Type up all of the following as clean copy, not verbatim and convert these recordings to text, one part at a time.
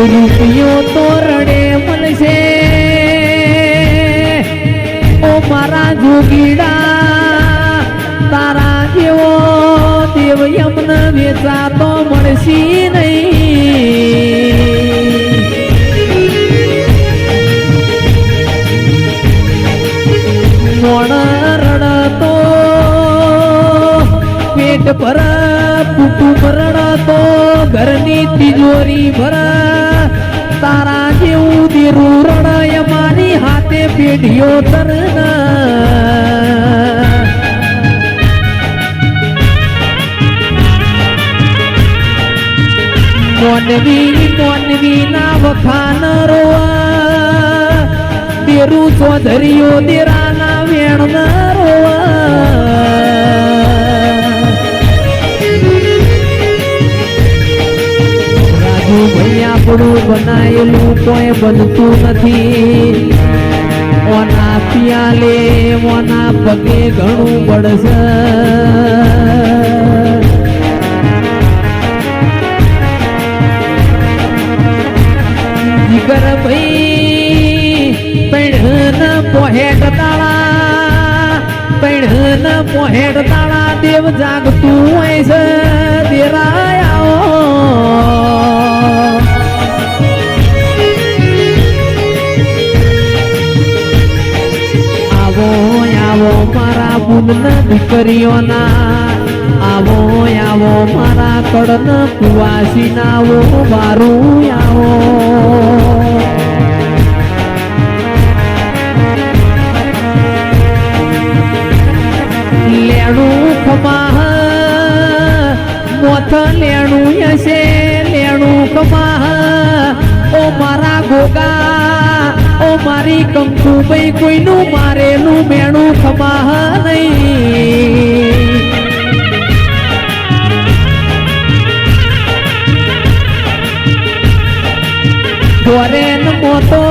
રૂપિયો તો રડે મળશે ઓ મારા જોગીડા તારા જેવો દેવ યમને વેચાતો મળશે નહીં મોણ રડતો પેટ પર કુટુંબ રડતો ઘરની તિજોરી ભર તારા જેવું દેરું રડય મારી હાથે પેઢીઓ તરના મોનવી ના વખાન રોવા દેરું ચોધરીઓ દેરાના વેણ રોવા ભાઈ આપણું બનાયેલું કોઈ બનતું નથી ઓના પિયાલે ઓના પગે ઘણું પડશે જીગર ભાઈ પૈણ પોહેડ તાળા દેવ જાગતું હોય છે દેરાયા આવો મારા બુન દીકરીઓના આવો મારા કડન કુવાસી નાવો મારું આવો લેણું ખમાહ મોથ લેણું હશે લેણું ખમાહ ઓ મારા ગોગા ઓ મારી કંકુભાઈ કોઈનું મારેલું મેણું ખમાહ નહીં ફોરેન મોતો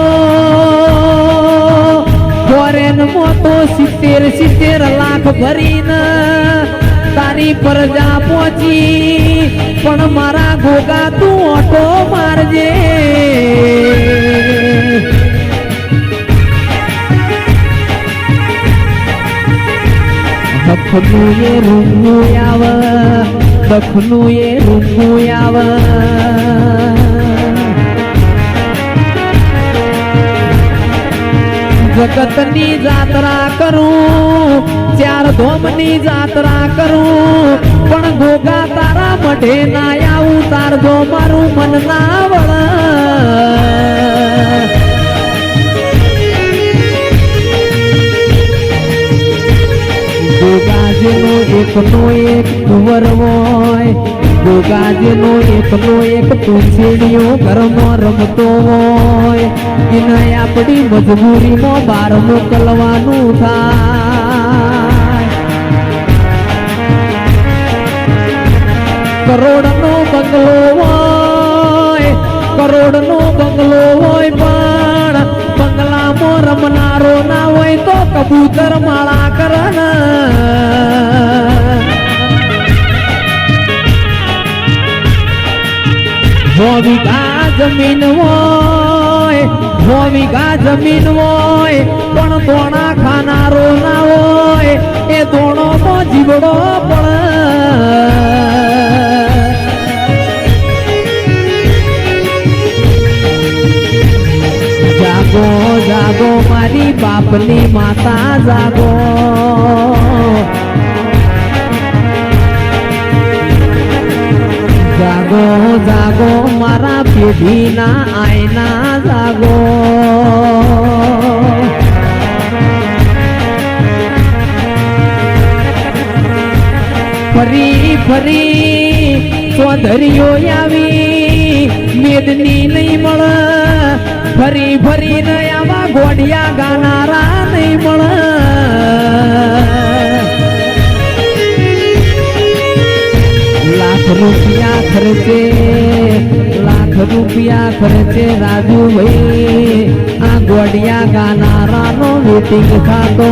70 લાખ ભરીને તારી પ્રજા પહોંચી પણ મારા ગોગા તું ઓટો મારજે દખનું એ રૂંગું આવે જગતની જાત્રા કરું 4 ધોમની જાત્રા કરું પણ ગોગા તારા મઢે ના આવું તાર જો મારું મન ના વળ ગોગાજીનો એકનો એક કુંવર હોય ગોગાજીનો એકનો એક પૂંછડીઓ ઘરમાં રમતો હોય એને આપણી મજબૂરીમાં બહાર મોકલવાનું થાય કરોડનો બંગલો હોય પણ બંગલામાં રમનારો ના હોય તો કબૂતર માળા કરના 6 વીઘા જમીન હોય પણ દોણા ખાનારો ના હોય એ દોણો તો જીવડો જાગો મારી બાપની માતા જાગો જાગો મારા પેઢીના આયના જાગો ફરી ચોધરીઓ આવી મેદની નહીં મળે ફરી ન આવા ઘોડિયા ગાનારા નહીં મળે લાખ રૂપિયા ખર્ચે રાજુભાઈ આ ઘોડિયા ગાનારાનો મીટિંગ ખાતો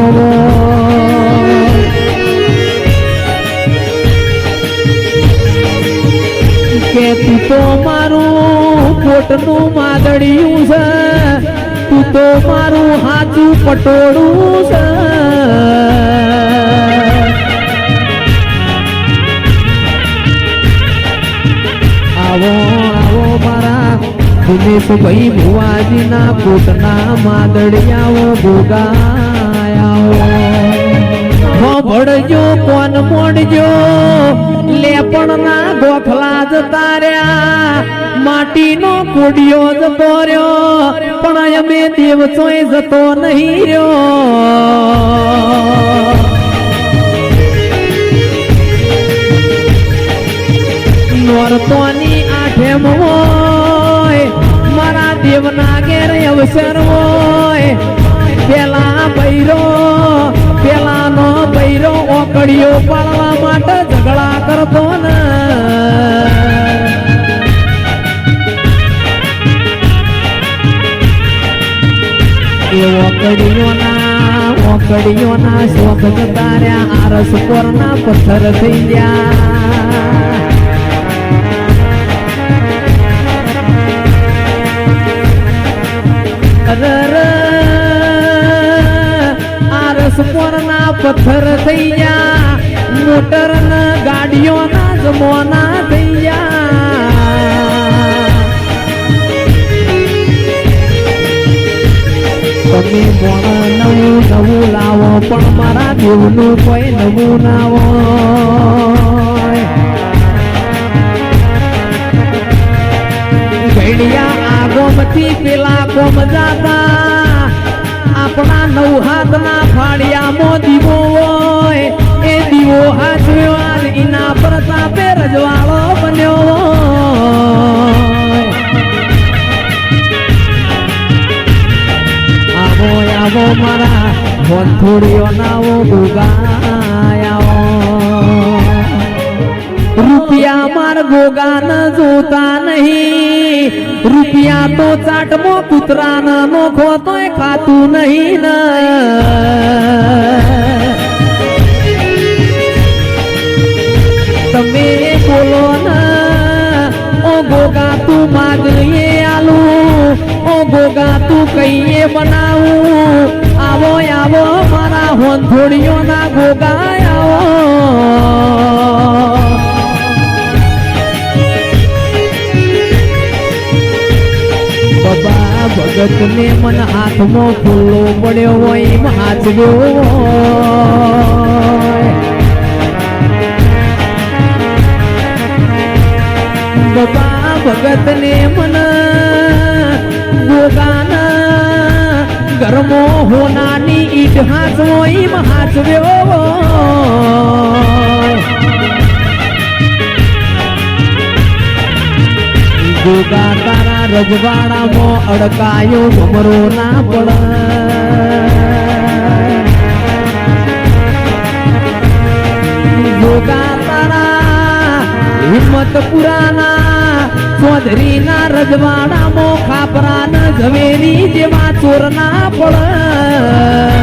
કે તું તો મારું કોટનું માદડિયું છે તું તો મારું હાચું પટોળું છે આવો આવો મારા દિનેશભાઈ ભુવાજીના કોટના માદડિયાઓ ભોગાયાઓ ભળજો કોન મોડજો લેપણના ગોખલા જતા રહ્યા માટીનો કોડિયો જતો રહ્યો પણ અમે દેવચોય જતો નહીં રહ્યો નોરતોની આઠેમ હોય મારા દેવના ઘેર અવસર હોય પેલાનો બૈરો ઓકડીઓ પાડવા માટે ઝઘડા કરતો ને એ ઓકડીઓના શોખ જતા રહ્યા આરસ કોરના પથ્થર થઈ ગયા આરસપોરના પથ્થર થઈ ગયા મોટર ના ગાડીઓના જમવાના થઈ ગયા તમે મોણ નવું નવું લાવો પણ મારા દેવનું કોઈ નવું ના હોય ભેડિયા આગોમથી પેલા કોમ જાતા આપણા નવ હાથના ફાળિયામાં દીવો હોય એ દીવો હાચવ્યો એના પ્રતાપે રજવાડો બન્યો આવો આવો મારા વંથોડીઓ નાવો ગોગાયાઓ રૂપિયા માર ગોગા ન જોતા નહીં રૂપિયા તો ચાટમો કૂતરા ન નોખો તોય ખાતું નહીં ને તમે બોલો ને ઓ ગોગા તું માગીએ આલું ઓ ગોગા તું કહીએ બનાવું આવો આવો મારા હોંથોડીઓના ગોગા આવો ભગત ને મન હાથમાં ફૂલો પડ્યો હોય એમ હાચવ્યો બાબા ભગત ને મન ગોગાના ઘરમો હોનાની ઈટ હાચવો એમ હાચવ્યો ગોગા તારા રજવાડામાં અડકાયો ભમરો ના પડ ગોગા તારા હિંમતપુરાના ચૌધરીના રજવાડામાં ખાપરા ન ઝવેરી જેવા ચોર ના પડ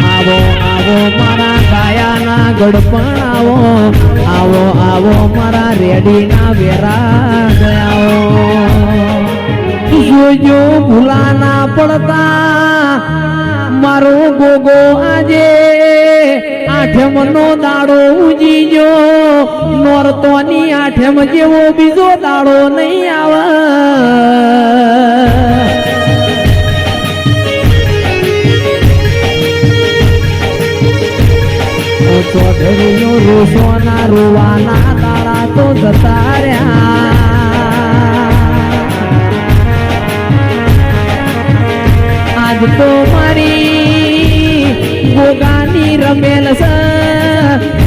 આવો આવો મારા કાયાના ગડપણ આવો આવો મારા રેડીના વેરા ગયાઓ જોજો ભૂલા ના પડતા મારો ગોગો આજે આઠમ નો દાડો ઉજીજો નોરતોની આઠમ જેવો બીજો દાડો નહીં આવે ચૌધરીઓ રોષોના રોવાના તારા તો જતા રહ્યા આજ તો મારી ગોગાની રમેલ છે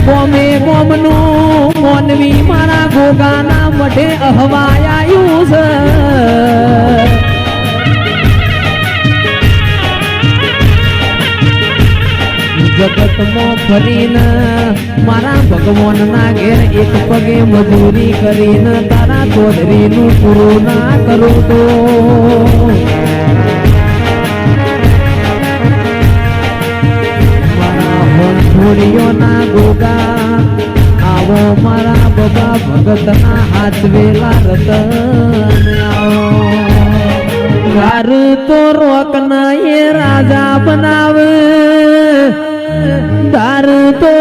ગોમે ગોમનું મોનવી મારા ગોગાના મઢે અહવાયાયું છે જગતમાં ફરીને મારા ભગવાન ના ઘેર એક પગે મજૂરી કરીને તારા ચૌધરીનું પૂરું ના કરું તો મારા હોંઠોડીઓના ગોગા આવો મારા બાબા ભગતના હાથ વેલા રતન આવો ઘર તો રોકના એ રાજા બનાવે તાર તો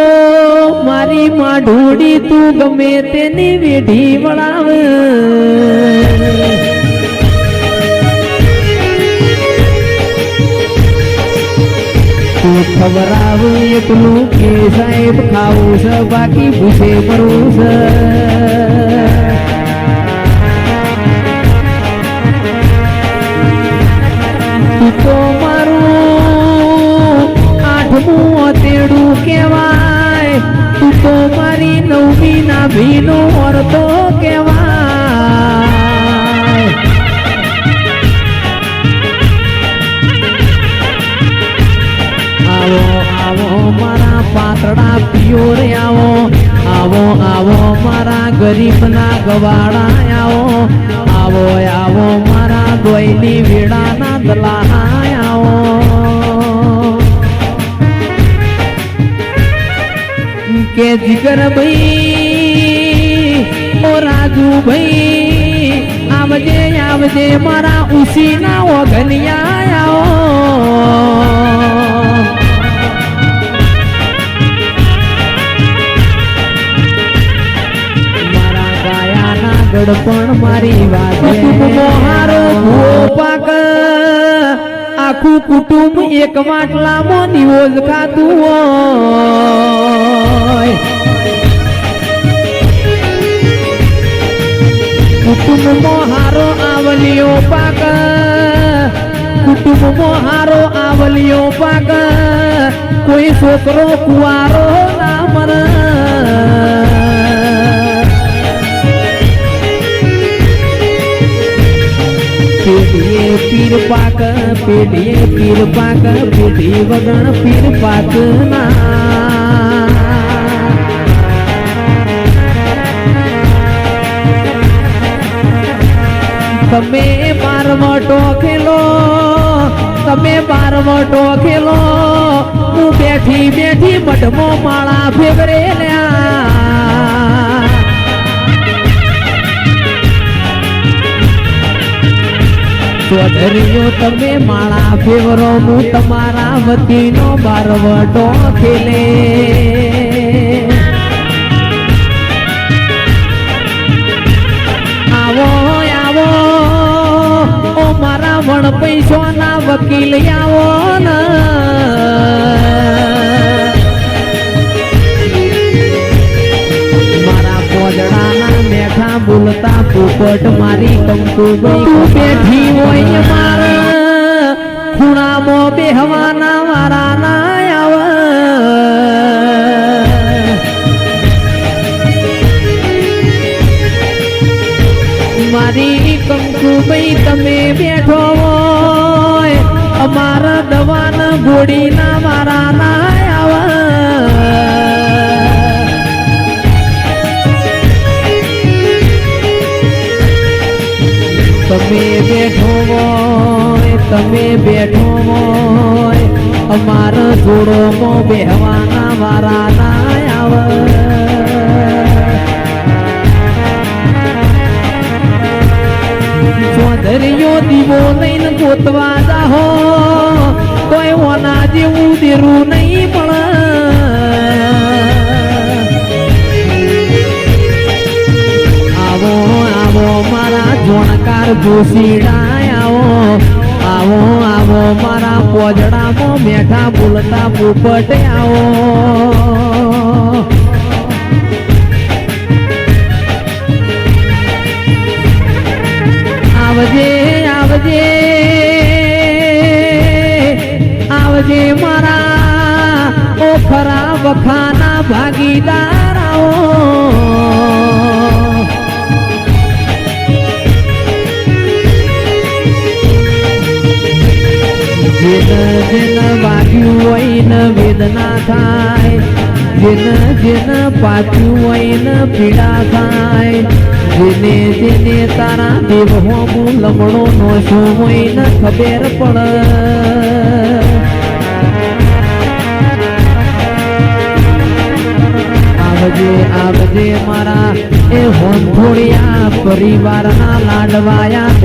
મારી માઢોડી તું ગમે તેની વેઢી વળાવે તું ખબરાવ એટલું કે સાહેબ ખાવું છે બાકી ભૂસે મરવું છે તું તો મારું આઠમું તેડું કહેવાય તું તો મારી નવમી ના ભીનો અર્થો કહેવાય આવો આવો મારા પાતળા પિયોર આવો આવો આવો મારા ગરીબના ગવાડા આવો આવો આવો મારા દોયની વેડાના દલાના આવો કે જીગર ભાઈ ઓ રાજુ ભાઈ આવજે આવજે મારા ઉસીના ઓઘનિયા આવો મારા ગાયાના ગડપણ મારી વાજે મોહારો પાક આખું કુટુંબ એક માટલામાં નિવોજ ખાતું હોય કુટુંબમાં હારો આવલિયો પાક કુટુંબમાં હારો આવલિયો પાક કોઈ છોકરો કુવારો ના મરે પેઢીએ પીર પાક પેઢીએ પીર પાક પેઢી વગણ પીર પાક ના તમે બારવટો ખેલો તમે બારવટો ખેલો હું બેઠી બેઠી મઢમો માળા ફેવરે ચૌધરીઓ તમે માળા ફેવરો હું તમારા વતીનો બારવટો ખેલે આવો આવો ઓ મારા વણ પૈસોના વકીલ આવો ને મારા પોજડાના મેઠા બોલતા પોપટ મારી કંકુભાઈ બેઠી હોય મારા ખૂણામાં બેહવાના મારા ના આવે મારી કંકુભાઈ તમે બેઠો હોય અમારા દવાના ગોળીના મારા ના આવે તમે બેઠો હોય તમે બેઠો હોય અમારા જોડોમાં બેહવાના મારા ના આવે ચૌધરીઓ દીવો લઈને ગોતવા જાહો કોઈ ઓના જેવું દેરું નહીં પણ આવો આવો મારા જોણકાર જોશીડા આવો આવો આવો મારા પોજડામાં મેઠા બોલતા પોપટ આવો આવજે આવજે આવજે મારા ઓખરા વખાના ભાગીદાર આવો જેન જેન વાગ્યું હોય ને વેદના થાય જેન જેન પાછું હોય ને પીડા થાય જેને જેને તારા દેવ હોમું લમણો નો શું હોય ને ખબર પડે આવજે આવજે મારા એ હોંથોડિયા પરિવારના લાડવાયા